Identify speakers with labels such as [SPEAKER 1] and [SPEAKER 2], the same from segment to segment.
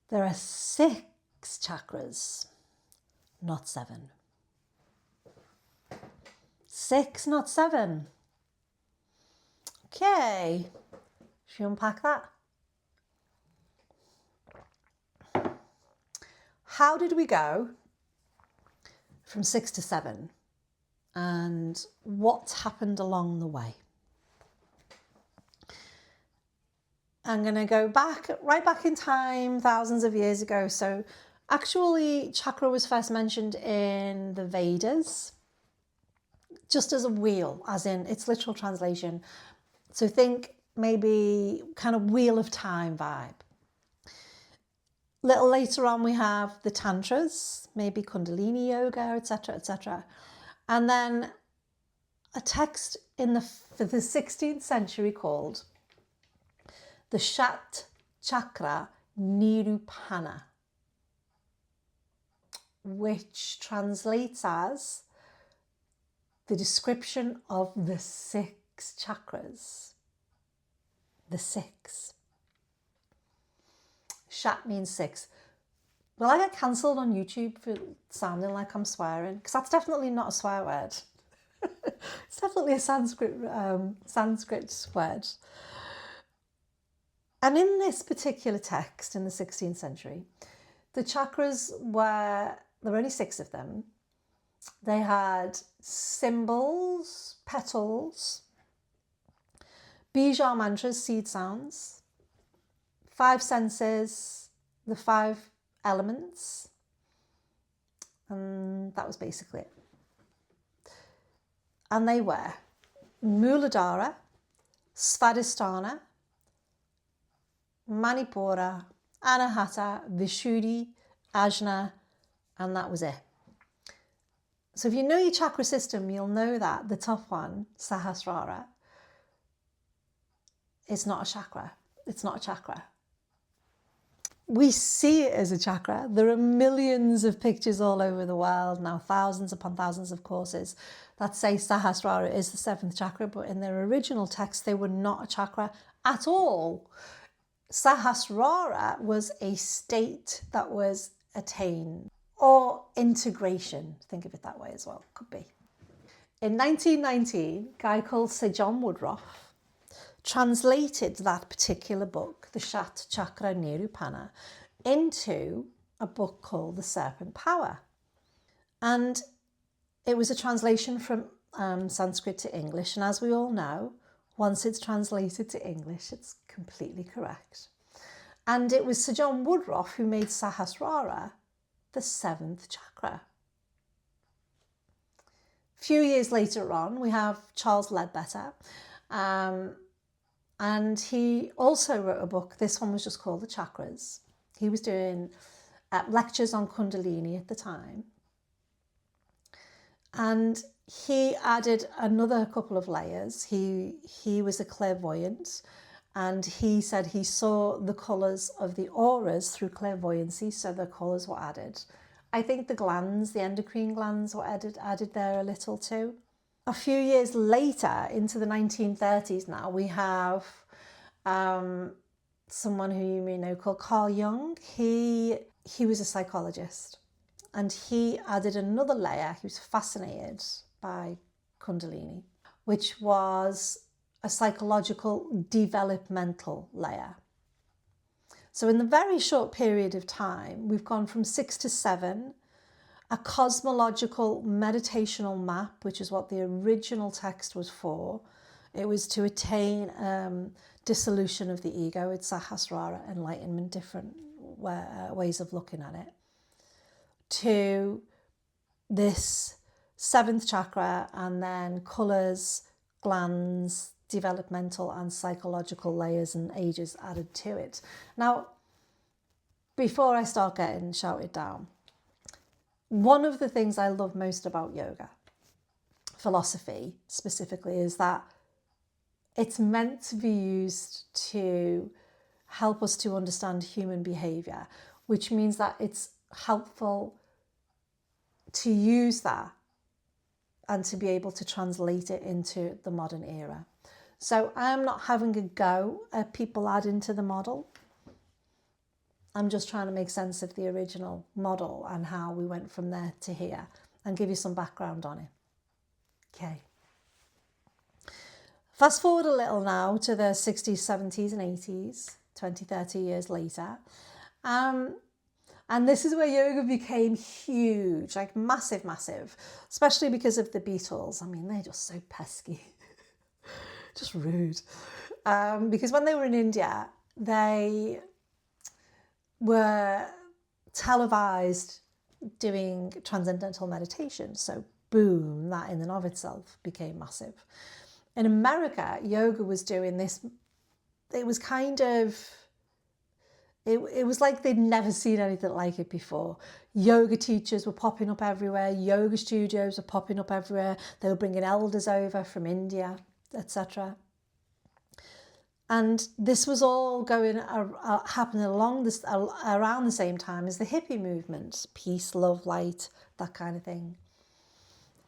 [SPEAKER 1] There are 6 chakras, not 7. 6, not 7. Okay, should we unpack that? How did we go from 6 to 7? And what happened along the way? I'm going to go right back in time, thousands of years ago. So actually, chakra was first mentioned in the Vedas, just as a wheel, as in its literal translation. So think maybe kind of wheel of time vibe. Little later on, we have the tantras, maybe Kundalini yoga, etc., etc. And then a text in the 16th century called the Chakra Nirupana, which translates as the description of the 6 chakras. The 6. Shat means 6. Will I get cancelled on YouTube for sounding like I'm swearing? Because that's definitely not a swear word. It's definitely a Sanskrit word. And in this particular text in the 16th century, the chakras there were only 6 of them. They had symbols, petals, bija mantras, seed sounds, 5 senses, the 5 elements, and that was basically it. And they were Muladhara, Svadhisthana, Manipura, Anahata, Vishuddhi, Ajna, and that was it. So if you know your chakra system, you'll know that the top one, Sahasrara, is not a chakra. It's not a chakra. We see it as a chakra. There are millions of pictures all over the world now, thousands upon thousands of courses that say Sahasrara is the 7th chakra, but in their original text, they were not a chakra at all. Sahasrara was a state that was attained, or integration. Think of it that way as well, could be. In 1919, a guy called Sir John Woodroffe translated that particular book, the Chakra Nirupana, into a book called The Serpent Power. And it was a translation from Sanskrit to English. And as we all know, once it's translated to English, it's completely correct. And it was Sir John Woodroffe who made Sahasrara the 7th chakra. A few years later on, we have Charles Ledbetter, and he also wrote a book. This one was just called The Chakras. He was doing lectures on Kundalini at the time. And he added another couple of layers. He was a clairvoyant, and he said he saw the colours of the auras through clairvoyancy, so the colours were added. I think the glands, the endocrine glands, were added there a little too. A few years later, into the 1930s now, we have someone who you may know called Carl Jung. He was a psychologist, and he added another layer. He was fascinated by Kundalini, which was a psychological developmental layer. So in the very short period of time, we've gone from 6 to 7, a cosmological meditational map, which is what the original text was for. It was to attain dissolution of the ego. It's Sahasrara, enlightenment, different ways of looking at it. To this 7th chakra, and then colours, glands, developmental and psychological layers and ages added to it. Now, before I start getting shouted down, one of the things I love most about yoga, philosophy specifically, is that it's meant to be used to help us to understand human behaviour, which means that it's helpful to use that and to be able to translate it into the modern era. So I'm not having a go at people adding to the model. I'm just trying to make sense of the original model and how we went from there to here and give you some background on it. Okay. Fast forward a little now to the 60s, 70s and 80s, 20, 30 years later. And this is where yoga became huge, like massive, massive, especially because of the Beatles. I mean, they're just so pesky, just rude. Because when they were in India, they were televised doing transcendental meditation. So boom, that in and of itself became massive. In America, yoga was doing this. It was kind of, it was like they'd never seen anything like it before. Yoga teachers were popping up everywhere. Yoga studios were popping up everywhere. They were bringing elders over from India, etc. And this was all happening around the same time as the hippie movement. Peace, love, light, that kind of thing.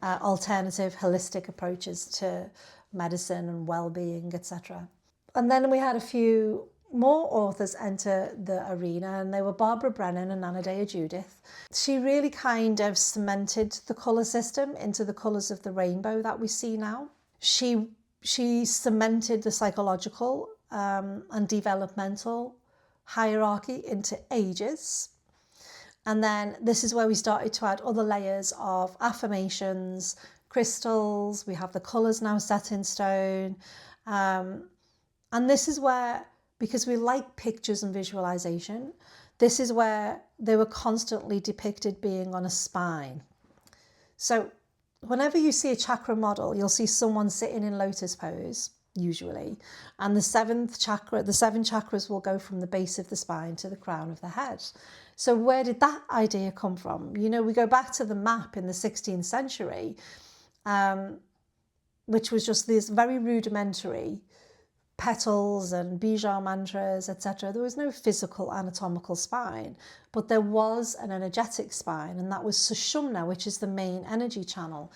[SPEAKER 1] Alternative, holistic approaches to medicine and well-being, etc. And then we had a few more authors enter the arena, and they were Barbara Brennan and Anadea Judith. She really kind of cemented the colour system into the colours of the rainbow that we see now. She cemented the psychological and developmental hierarchy into ages. And then this is where we started to add other layers of affirmations, crystals. We have the colours now set in stone. And this is where, because we like pictures and visualization, this is where they were constantly depicted being on a spine. So whenever you see a chakra model, you'll see someone sitting in lotus pose, usually. And the seven chakras will go from the base of the spine to the crown of the head. So where did that idea come from? You know, we go back to the map in the 16th century, which was just this very rudimentary petals and bija mantras, etc. There was no physical anatomical spine, but there was an energetic spine, and that was Sushumna, which is the main energy channel.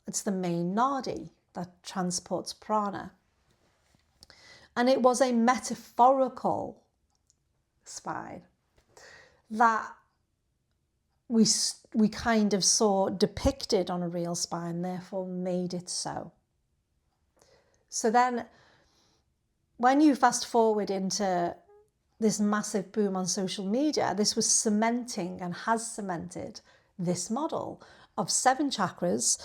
[SPEAKER 1] It's the main nadi that transports prana. And it was a metaphorical spine that we kind of saw depicted on a real spine, therefore made it so. So then when you fast forward into this massive boom on social media, this was cementing and has cemented this model of 7 chakras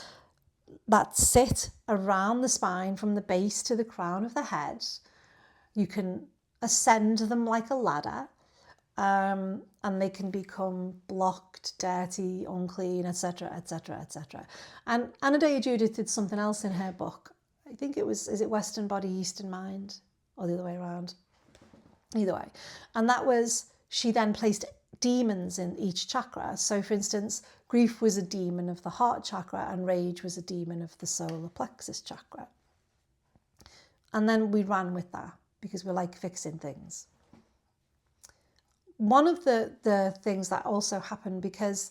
[SPEAKER 1] that sit around the spine from the base to the crown of the head. You can ascend them like a ladder, and they can become blocked, dirty, unclean, etc., etc., etc. And Anadea Judith did something else in her book. I think it was, is it Western Body, Eastern Mind? Or the other way around? Either way. And that was, she then placed demons in each chakra. So for instance, grief was a demon of the heart chakra and rage was a demon of the solar plexus chakra. And then we ran with that because we like fixing things. One of the things that also happened, because,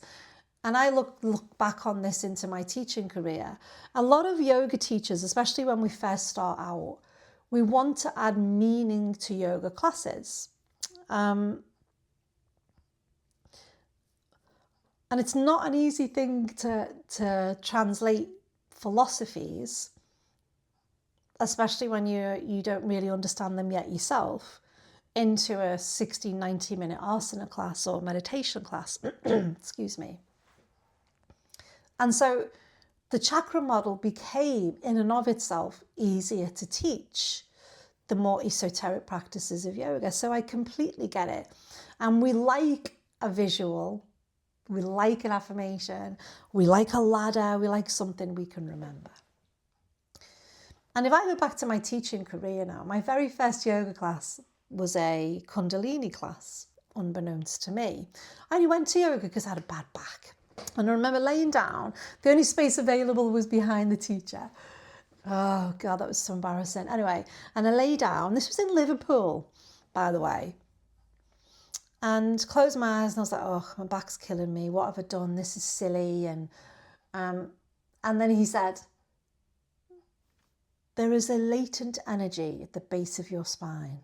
[SPEAKER 1] and I look back on this into my teaching career, a lot of yoga teachers, especially when we first start out, we want to add meaning to yoga classes. And it's not an easy thing to translate philosophies, especially when you don't really understand them yet yourself, into a 60, 90-minute asana class or meditation class. Excuse me. And so the chakra model became, in and of itself, easier to teach the more esoteric practices of yoga. So I completely get it. And we like a visual, we like an affirmation, we like a ladder, we like something we can remember. And if I go back to my teaching career now, my very first yoga class was a Kundalini class, unbeknownst to me. I only went to yoga because I had a bad back. And I remember laying down, the only space available was behind the teacher. Oh God, that was so embarrassing. Anyway, and I lay down, this was in Liverpool, by the way, and closed my eyes and I was like, oh, my back's killing me. What have I done? This is silly. And then he said, there is a latent energy at the base of your spine.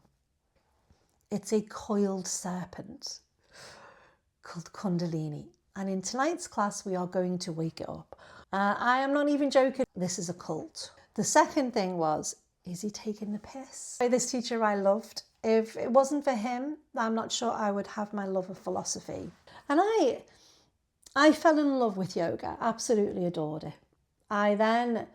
[SPEAKER 1] It's a coiled serpent called Kundalini. And in tonight's class, we are going to wake it up. I am not even joking. This is a cult. The second thing was, is he taking the piss? This teacher I loved. If it wasn't for him, I'm not sure I would have my love of philosophy. And I fell in love with yoga, absolutely adored it. I then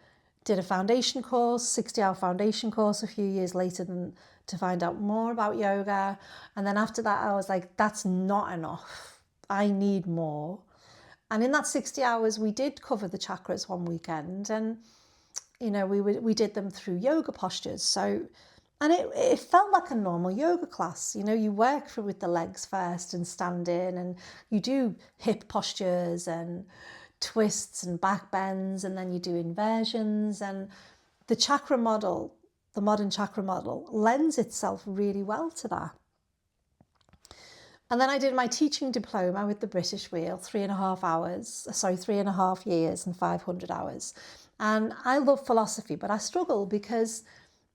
[SPEAKER 1] did a foundation course, 60-hour foundation course a few years later to find out more about yoga. And then after that, I was like, that's not enough. I need more. And in that 60 hours, we did cover the chakras one weekend. And, you know, we did them through yoga postures. So, and it felt like a normal yoga class. You know, you work through with the legs first and standing, and you do hip postures and twists and back bends, and then you do inversions. And the chakra model, the modern chakra model, lends itself really well to that. And then I did my teaching diploma with the British Wheel, 3.5 years and 500 hours. And I love philosophy, but I struggle because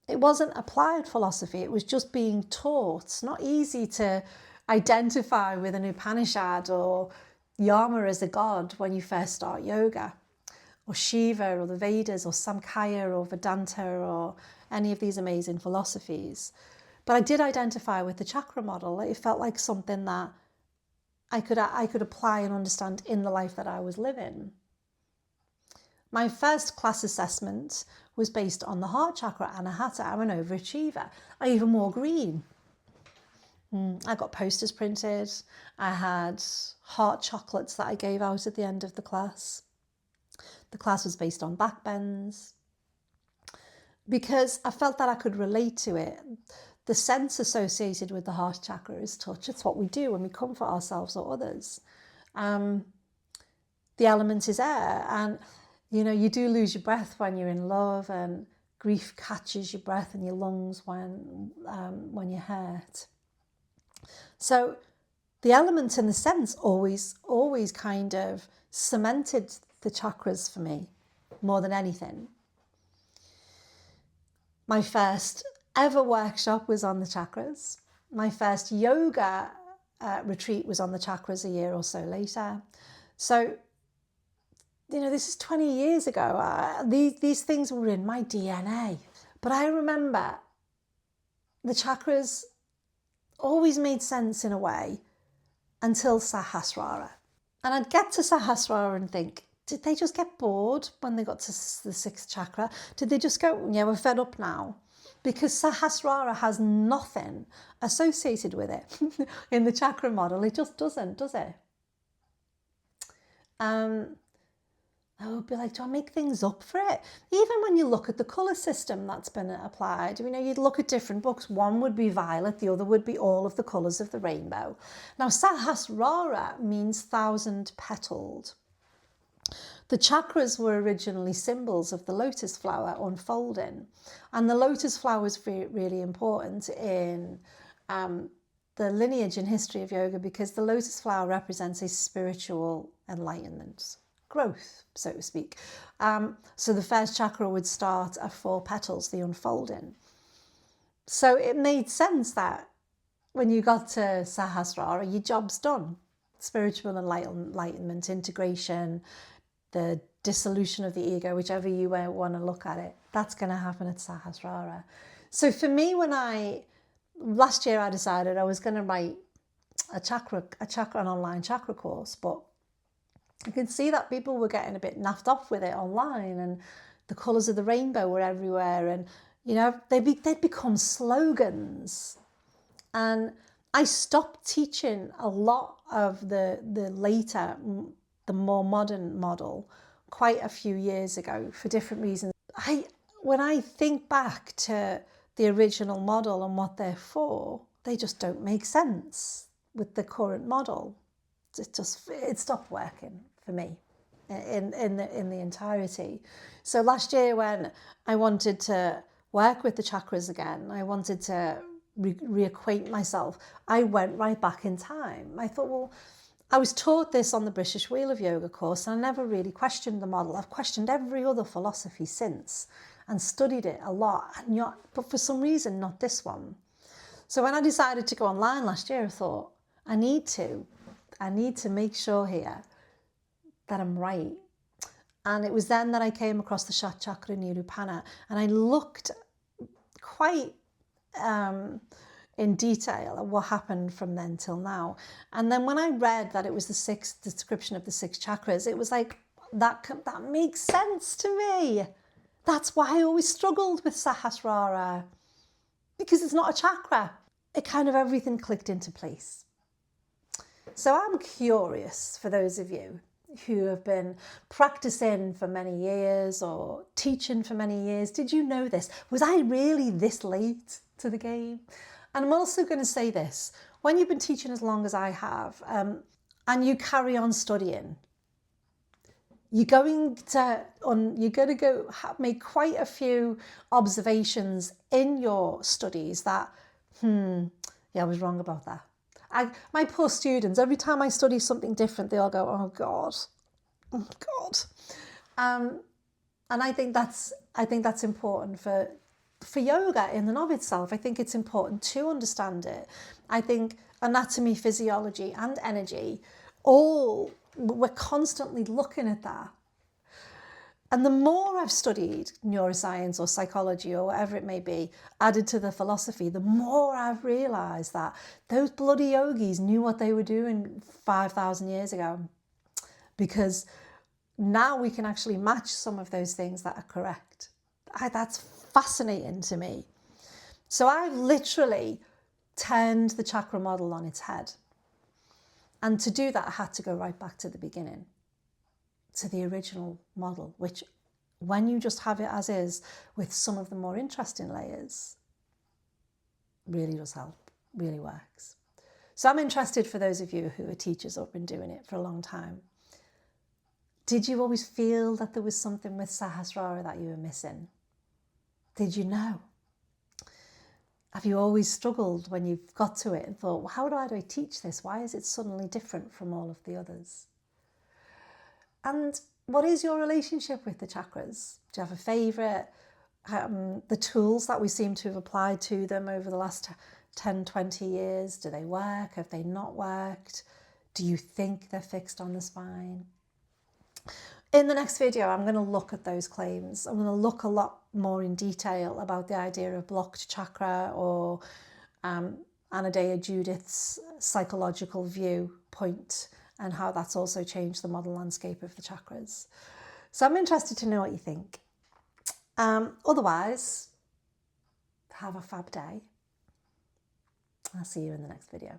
[SPEAKER 1] it wasn't applied philosophy. It was just being taught. It's not easy to identify with an Upanishad or Yama as a god when you first start yoga, or Shiva or the Vedas or Samkhya or Vedanta or any of these amazing philosophies. But I did identify with the chakra model. It felt like something that I could apply and understand in the life that I was living. My first class assessment was based on the heart chakra, Anahata. I'm an overachiever. I even wore green. I got posters printed. I had heart chocolates that I gave out at the end of the class. The class was based on back bends because I felt that I could relate to it. The sense associated with the heart chakra is touch. It's what we do when we comfort ourselves or others. The element is air, and you know, you do lose your breath when you're in love, and grief catches your breath in your lungs when you're hurt. So the element and the sense always kind of cemented the chakras for me more than anything. My first ever workshop was on the chakras. My first yoga retreat was on the chakras a year or so later. So, you know, this is 20 years ago. These things were in my DNA. But I remember the chakras always made sense in a way until Sahasrara. And I'd get to Sahasrara and think, did they just get bored when they got to the sixth chakra? Did they just go, yeah, we're fed up now? Because Sahasrara has nothing associated with it in the chakra model. It just doesn't, does it? I would be like, do I make things up for it? Even when you look at the colour system that's been applied, you know, you'd look at different books. One would be violet, the other would be all of the colours of the rainbow. Now, Sahasrara means 1,000-petaled. The chakras were originally symbols of the lotus flower unfolding. And the lotus flower is really important in the lineage and history of yoga because the lotus flower represents a spiritual enlightenment. Growth, so to speak. So the first chakra would start at 4 petals, the unfolding. So it made sense that when you got to Sahasrara, your job's done. Spiritual enlightenment, integration, the dissolution of the ego, whichever you want to look at it, that's going to happen at Sahasrara. So for me, last year I decided I was going to write an online chakra course, but I could see that people were getting a bit naffed off with it online, and the colours of the rainbow were everywhere, and you know they'd become slogans. And I stopped teaching a lot of the later, the more modern model quite a few years ago for different reasons. When I think back to the original model and what they're for, they just don't make sense with the current model. It stopped working for me in the entirety. So last year when I wanted to work with the chakras again, I wanted to reacquaint myself, I went right back in time. I thought, well, I was taught this on the British Wheel of Yoga course, and I never really questioned the model. I've questioned every other philosophy since and studied it a lot, but for some reason not this one. So when I decided to go online last year, I thought, I need to make sure here that I'm right. And it was then that I came across the Chakra Nirupana, and I looked quite in detail at what happened from then till now. And then when I read that it was the description of the 6 chakras, it was like, that makes sense to me. That's why I always struggled with Sahasrara, because it's not a chakra. It kind of, everything clicked into place. So I'm curious, for those of you who have been practicing for many years or teaching for many years, did you know this? Was I really this late to the game? And I'm also going to say this, when you've been teaching as long as I have, and you carry on studying, you're going to go make quite a few observations in your studies that, yeah, I was wrong about that. My poor students, every time I study something different, they all go, oh God. And I think that's important for yoga in and of itself. I think it's important to understand it. I think anatomy, physiology, and energy, we're constantly looking at that. And the more I've studied neuroscience or psychology or whatever it may be, added to the philosophy, the more I've realised that those bloody yogis knew what they were doing 5,000 years ago. Because now we can actually match some of those things that are correct. That's fascinating to me. So I've literally turned the chakra model on its head. And to do that, I had to go right back to the beginning, to the original model, which when you just have it as is with some of the more interesting layers, really does help, really works. So I'm interested, for those of you who are teachers or have been doing it for a long time, did you always feel that there was something with Sahasrara that you were missing? Did you know? Have you always struggled when you've got to it and thought, well, how do I teach this? Why is it suddenly different from all of the others? And what is your relationship with the chakras? Do you have a favourite? The tools that we seem to have applied to them over the last 10, 20 years, do they work? Have they not worked? Do you think they're fixed on the spine? In the next video, I'm going to look at those claims. I'm going to look a lot more in detail about the idea of blocked chakra, or Anadea Judith's psychological viewpoint, and how that's also changed the model landscape of the chakras. So I'm interested to know what you think. Otherwise, have a fab day. I'll see you in the next video.